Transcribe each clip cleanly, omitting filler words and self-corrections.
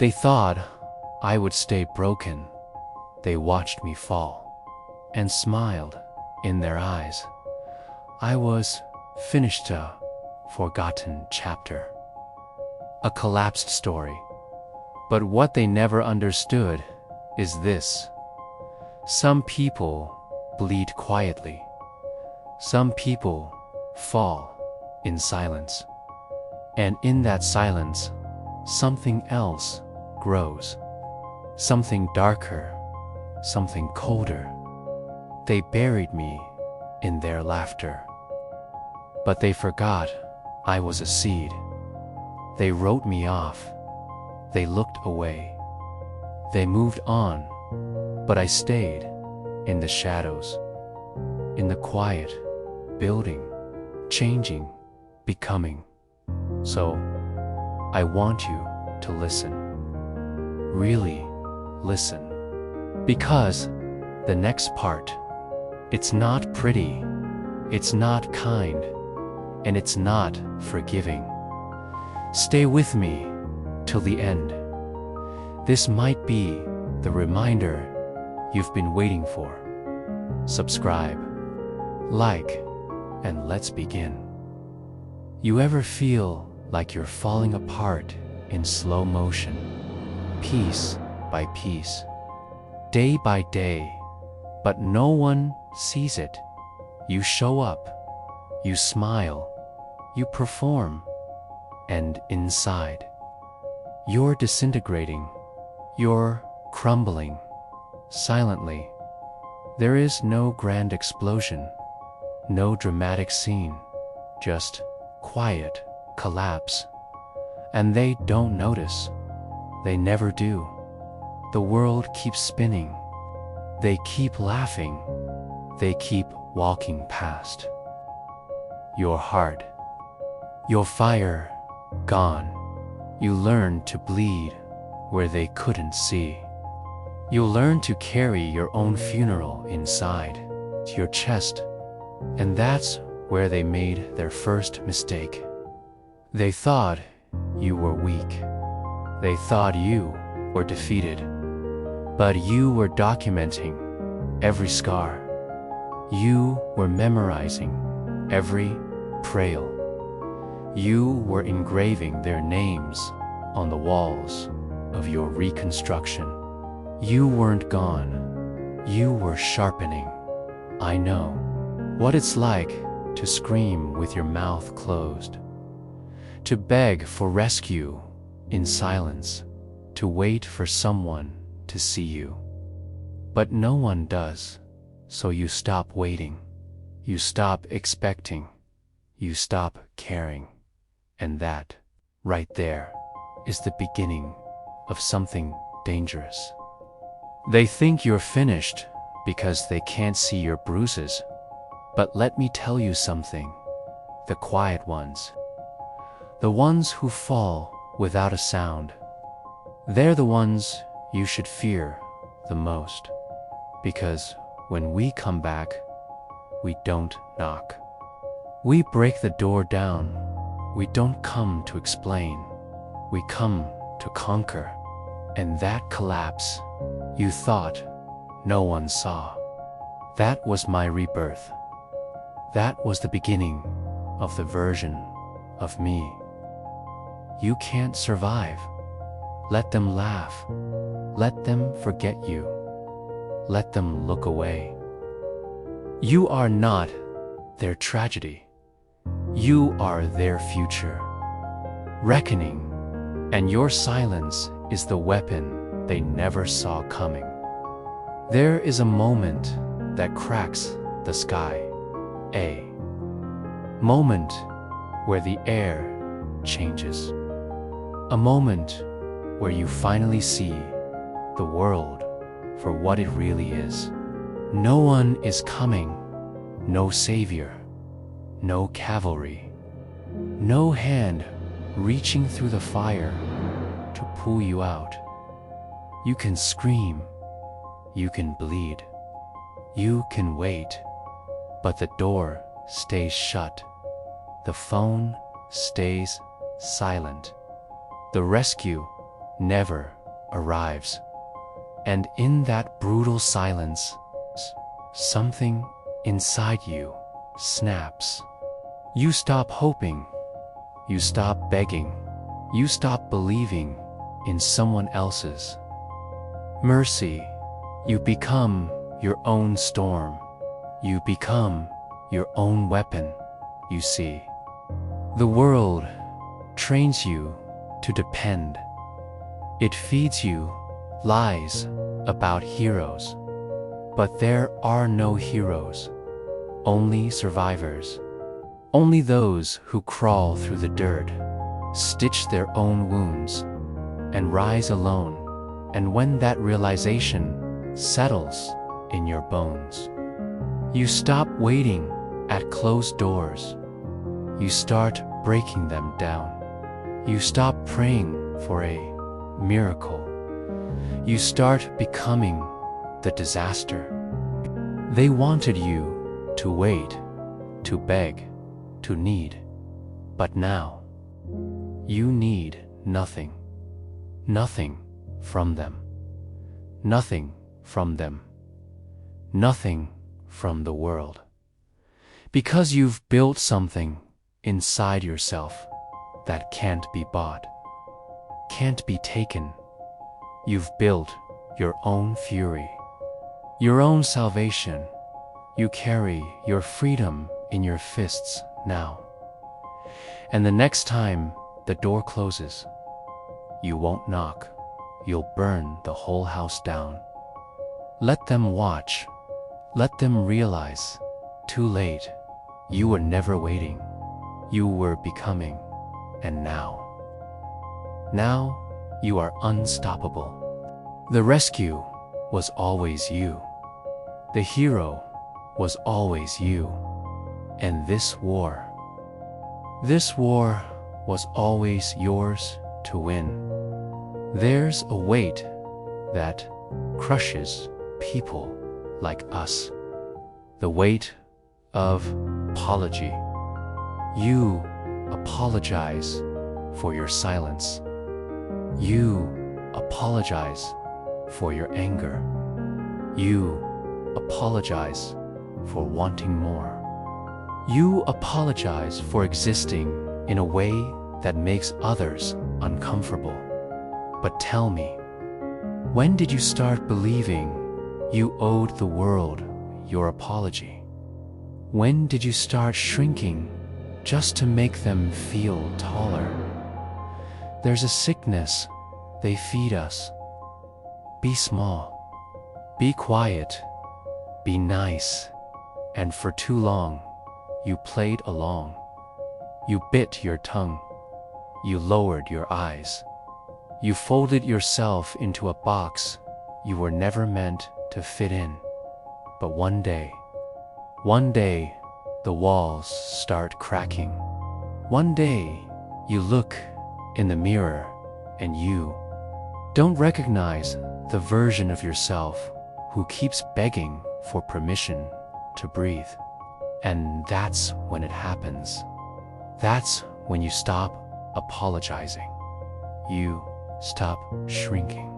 They thought I would stay broken. They watched me fall and smiled in their eyes. I was finished, a forgotten chapter, a collapsed story. But what they never understood is this: some people bleed quietly. Some people fall in silence. And in that silence, something else grows. Something darker, something colder. They buried me in their laughter. But they forgot I was a seed. They wrote me off. They looked away. They moved on, but I stayed in the shadows, in the quiet, building, changing, becoming. So, I want you to listen. Really listen. Because the next part, it's not pretty, it's not kind, and it's not forgiving. Stay with me till the end. This might be the reminder you've been waiting for. Subscribe, like, and let's begin. You ever feel like you're falling apart in slow motion, piece by piece, day by day, but no one sees it? You show up, you smile, you perform, and inside, you're disintegrating, you're crumbling, silently. There is no grand explosion, no dramatic scene, just quiet collapse. And they don't notice. They never do. The world keeps spinning. They keep laughing. They keep walking past. Your heart, your fire, gone. You learn to bleed where they couldn't see. You learn to carry your own funeral inside your chest. And that's where they made their first mistake. They thought you were weak. They thought you were defeated. But you were documenting every scar. You were memorizing every betrayal. You were engraving their names on the walls of your reconstruction. You weren't gone. You were sharpening. I know what it's like to scream with your mouth closed, to beg for rescue in silence, to wait for someone to see you. But no one does, so you stop waiting, you stop expecting, you stop caring. And that, right there, is the beginning of something dangerous. They think you're finished because they can't see your bruises. But let me tell you something. The quiet ones, the ones who fall without a sound, they're the ones you should fear the most. Because when we come back, we don't knock. We break the door down. We don't come to explain. We come to conquer. And that collapse you thought no one saw, that was my rebirth. That was the beginning of the version of me. You can't survive. Let them laugh. Let them forget you. Let them look away. You are not their tragedy. You are their future. Reckoning, and your silence is the weapon they never saw coming. There is a moment that cracks the sky. A moment where the air changes. A moment where you finally see the world for what it really is. No one is coming, no savior, no cavalry, no hand reaching through the fire to pull you out. You can scream, you can bleed, you can wait, but the door stays shut. The phone stays silent. The rescue never arrives. And in that brutal silence, something inside you snaps. You stop hoping, you stop begging, you stop believing in someone else's mercy. You become your own storm. You become your own weapon, you see. The world trains you to depend. It feeds you lies about heroes. But there are no heroes, only survivors. Only those who crawl through the dirt, stitch their own wounds, and rise alone. And when that realization settles in your bones, you stop waiting at closed doors. You start breaking them down. You stop praying for a miracle. You start becoming the disaster. They wanted you to wait, to beg, to need. But now, you need nothing. Nothing from them. Nothing from them. Nothing from the world. Because you've built something inside yourself that can't be bought, can't be taken. You've built your own fury, your own salvation. You carry your freedom in your fists now. And the next time the door closes, you won't knock, you'll burn the whole house down. Let them watch, let them realize, too late, you were never waiting, you were becoming, and now you are unstoppable. The rescue was always you. The hero was always you. And this war was always yours to win. There's a weight that crushes people like us. The weight of apology. You apologize for your silence. You apologize for your anger. You apologize for wanting more. You apologize for existing in a way that makes others uncomfortable. But tell me, when did you start believing you owed the world your apology? When did you start shrinking just to make them feel taller? There's a sickness they feed us. Be small, be quiet, be nice. And for too long, you played along. You bit your tongue. You lowered your eyes. You folded yourself into a box you were never meant to fit in. But one day, the walls start cracking. One day, you look in the mirror and you don't recognize the version of yourself who keeps begging for permission to breathe. And that's when it happens. That's when you stop apologizing. You stop shrinking.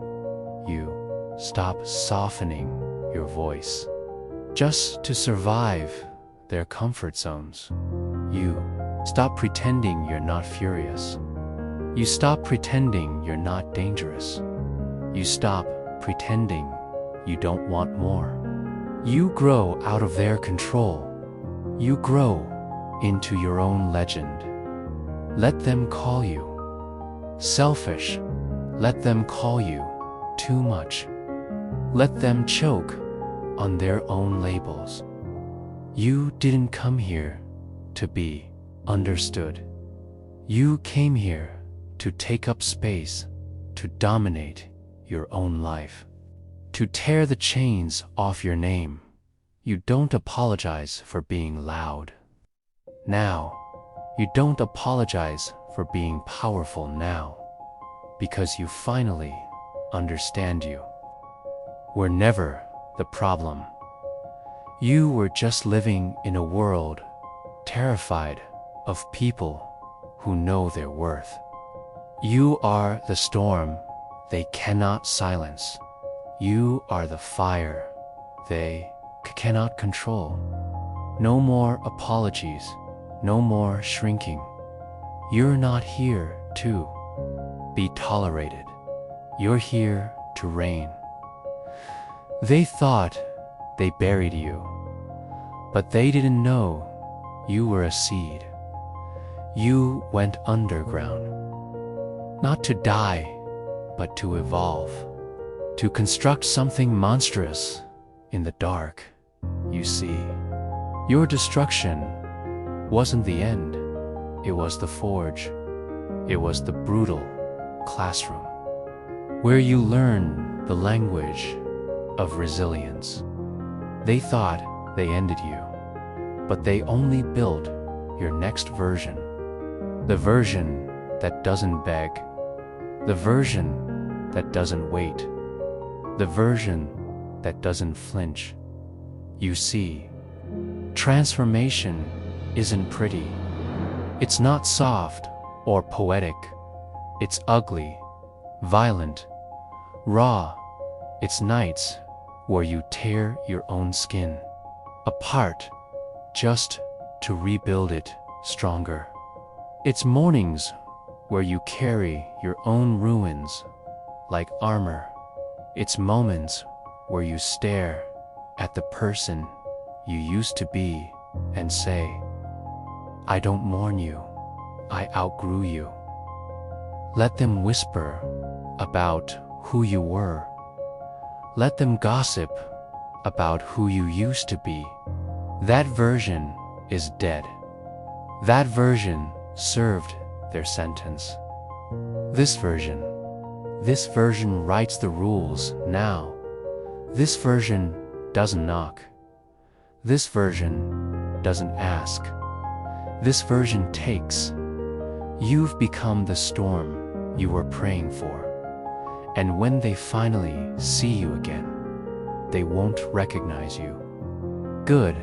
You stop softening your voice just to survive their comfort zones. You stop pretending you're not furious. You stop pretending you're not dangerous. You stop pretending you don't want more. You grow out of their control. You grow into your own legend. Let them call you selfish. Let them call you too much. Let them choke on their own labels. You didn't come here to be understood. You came here to take up space, to dominate your own life, to tear the chains off your name. You don't apologize for being loud. Now, you don't apologize for being powerful now, because you finally understand you were never the problem. You were just living in a world terrified of people who know their worth. You are the storm they cannot silence. You are the fire they cannot control. No more apologies, no more shrinking. You're not here to be tolerated. You're here to reign. They thought they buried you, but they didn't know you were a seed. You went underground, not to die, but to evolve, to construct something monstrous in the dark. You see, your destruction wasn't the end. It was the forge. It was the brutal classroom, where you learn the language of resilience. They thought they ended you, but they only built your next version. The version that doesn't beg. The version that doesn't wait. The version that doesn't flinch. You see, transformation isn't pretty. It's not soft or poetic. It's ugly, violent, raw. It's nights where you tear your own skin apart just to rebuild it stronger. It's mornings where you carry your own ruins like armor. It's moments where you stare at the person you used to be and say, I don't mourn you, I outgrew you. Let them whisper about who you were. Let them gossip about who you used to be. That version is dead. That version served their sentence. This version writes the rules now. This version doesn't knock. This version doesn't ask. This version takes. You've become the storm you were praying for. And when they finally see you again, they won't recognize you. Good.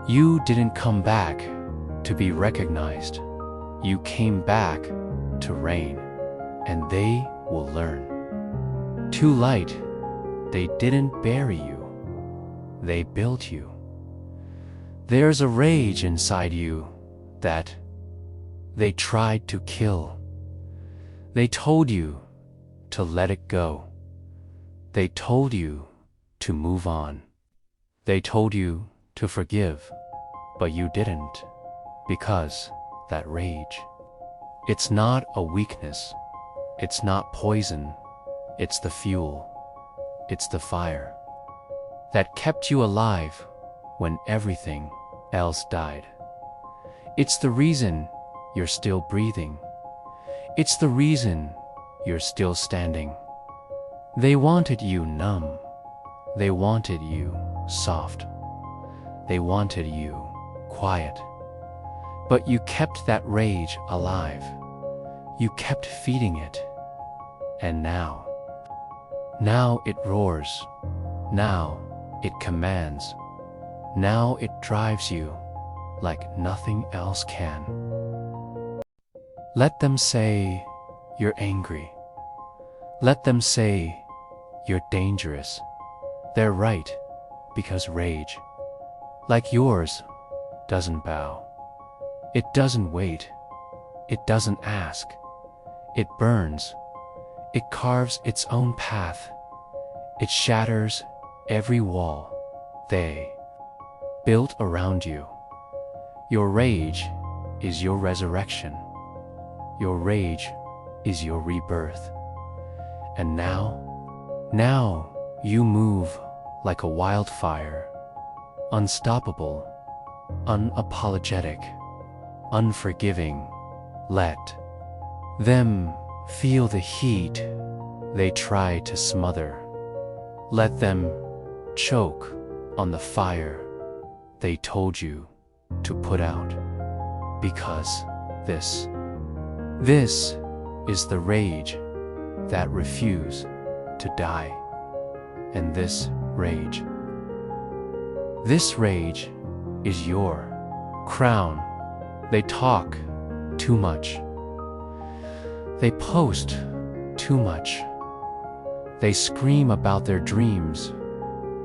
You didn't come back to be recognized. You came back to reign, and they will learn. Too light, they didn't bury you. They built you. There's a rage inside you that they tried to kill. They told you to let it go. They told you to move on. They told you to forgive, but you didn't, because that rage, it's not a weakness. It's not poison. It's the fuel. It's the fire that kept you alive when everything else died. It's the reason you're still breathing. It's the reason you're still standing. They wanted you numb. They wanted you soft. They wanted you quiet. But you kept that rage alive. You kept feeding it. And now it roars. Now it commands. Now it drives you like nothing else can. Let them say you're angry. Let them say you're dangerous. They're right, because rage, like yours, doesn't bow. It doesn't wait. It doesn't ask. It burns. It carves its own path. It shatters every wall they built around you. Your rage is your resurrection. Your rage is your rebirth. And now you move like a wildfire, unstoppable, unapologetic, unforgiving. Let them feel the heat they try to smother. Let them choke on the fire they told you to put out. Because this is the rage that refused to die. And this rage is your crown. They talk too much. They post too much. They scream about their dreams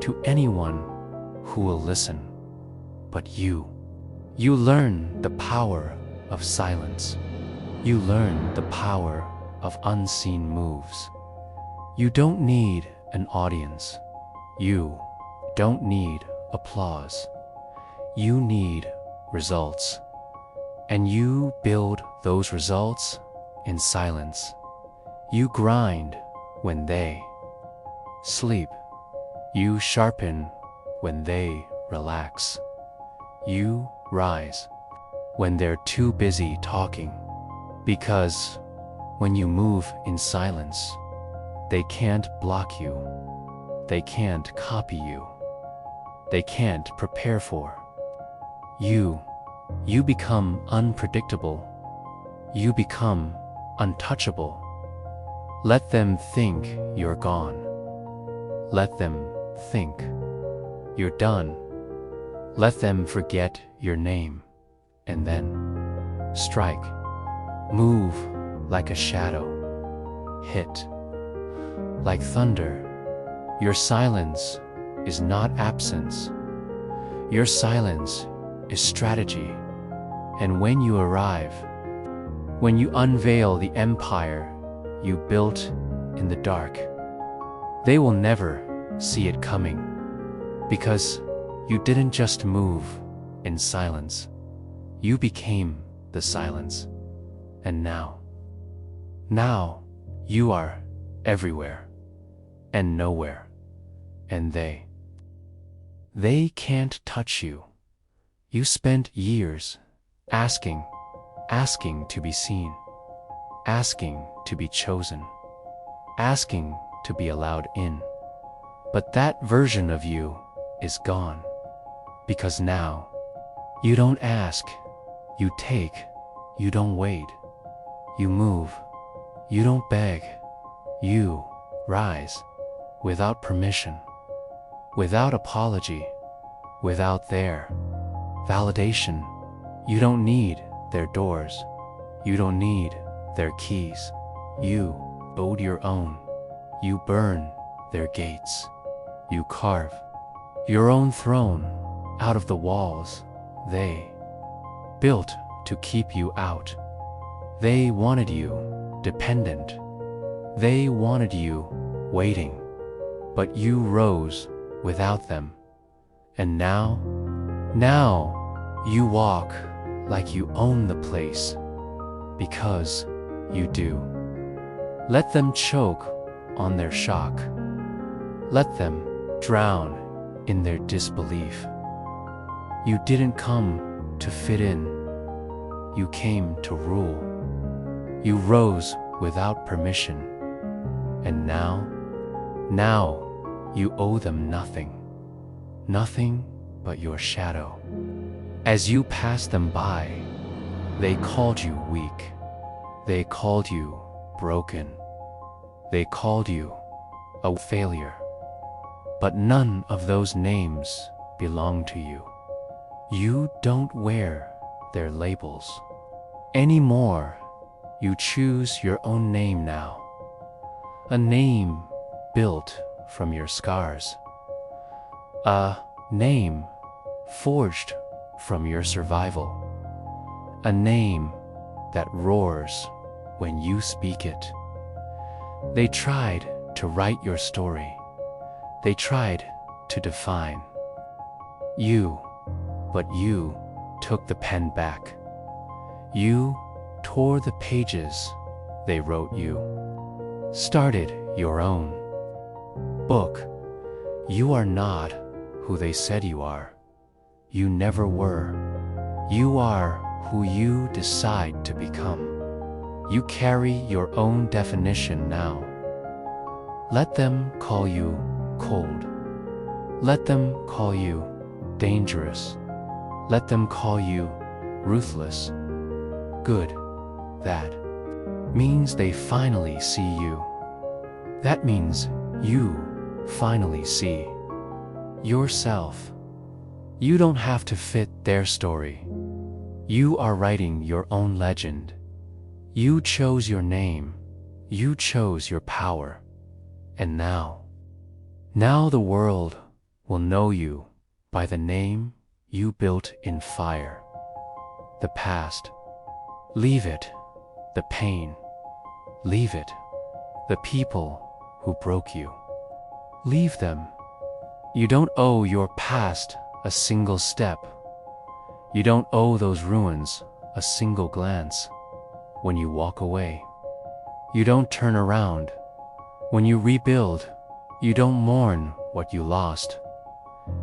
to anyone who will listen. But you learn the power of silence. You learn the power of unseen moves. You don't need an audience. You don't need applause. You need results. And you build those results in silence. You grind when they sleep. You sharpen when they relax. You rise when they're too busy talking. Because when you move in silence, they can't block you. They can't copy you. They can't prepare for you. You become unpredictable. You become untouchable. Let them think you're gone. Let them think you're done. Let them forget your name, and then strike. Move like a shadow. Hit like thunder. Your silence is not absence. Your silence is strategy. And when you arrive, when you unveil the empire you built in the dark, they will never see it coming, because you didn't just move in silence. You became the silence. And now you are everywhere and nowhere. And they can't touch you. You spent years asking to be seen, asking to be chosen, asking to be allowed in. But that version of you is gone, because now you don't ask, you take, you don't wait, you move, you don't beg, you rise without permission, without apology, without their validation. You don't need their doors. You don't need their keys. You build your own. You burn their gates. You carve your own throne out of the walls they built to keep you out. They wanted you dependent. They wanted you waiting. But you rose without them. And now you walk like you own the place, because you do. Let them choke on their shock. Let them drown in their disbelief. You didn't come to fit in. You came to rule. You rose without permission. And now you owe them nothing. Nothing but your shadow. As you passed them by, they called you weak. They called you broken. They called you a failure. But none of those names belong to you. You don't wear their labels anymore. You choose your own name now. A name built from your scars. A name forged from your survival. A name that roars when you speak it. They tried to write your story. They tried to define you, but you took the pen back. You tore the pages they wrote you. Started your own book. You are not who they said you are. You never were. You are who you decide to become. You carry your own definition now. Let them call you cold. Let them call you dangerous. Let them call you ruthless. Good. That means they finally see you. That means you finally see yourself. You don't have to fit their story. You are writing your own legend. You chose your name. You chose your power. And now the world will know you by the name you built in fire. The past, leave it. The pain, leave it. The people who broke you, leave them. You don't owe your past a single step. You don't owe those ruins a single glance. When you walk away, you don't turn around. When you rebuild, you don't mourn what you lost.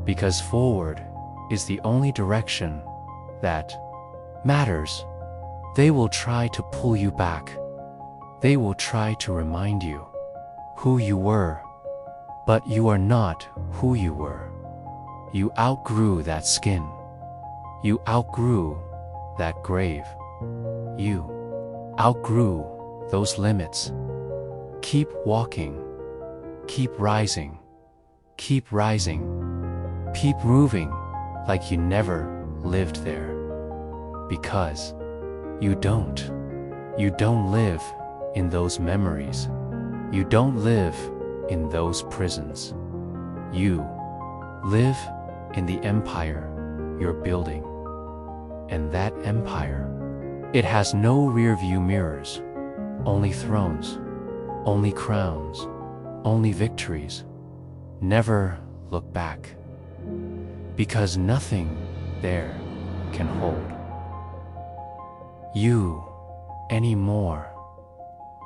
Because forward is the only direction that matters. They will try to pull you back. They will try to remind you who you were, but you are not who you were. You outgrew that skin. You outgrew that grave. You outgrew those limits. Keep walking. Keep rising. Keep rising. Keep moving like you never lived there. Because you don't live in those memories. You don't live in those prisons. You live in the empire you're building. And that empire, it has no rear-view mirrors, only thrones, only crowns, only victories. Never look back, because nothing there can hold you anymore.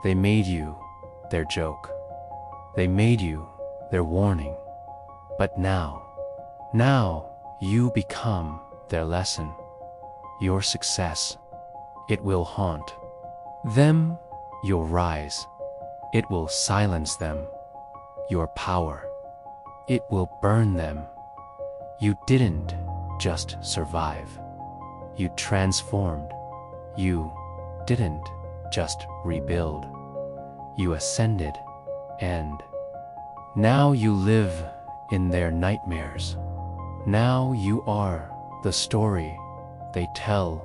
They made you their joke. They made you their warning. But now you become their lesson. Your success, it will haunt them. You'll rise. It will silence them. Your power, it will burn them. You didn't just survive. You transformed. You didn't just rebuild. You ascended, and now you live in their nightmares. Now you are the story they tell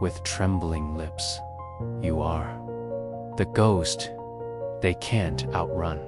with trembling lips. You are the ghost they can't outrun.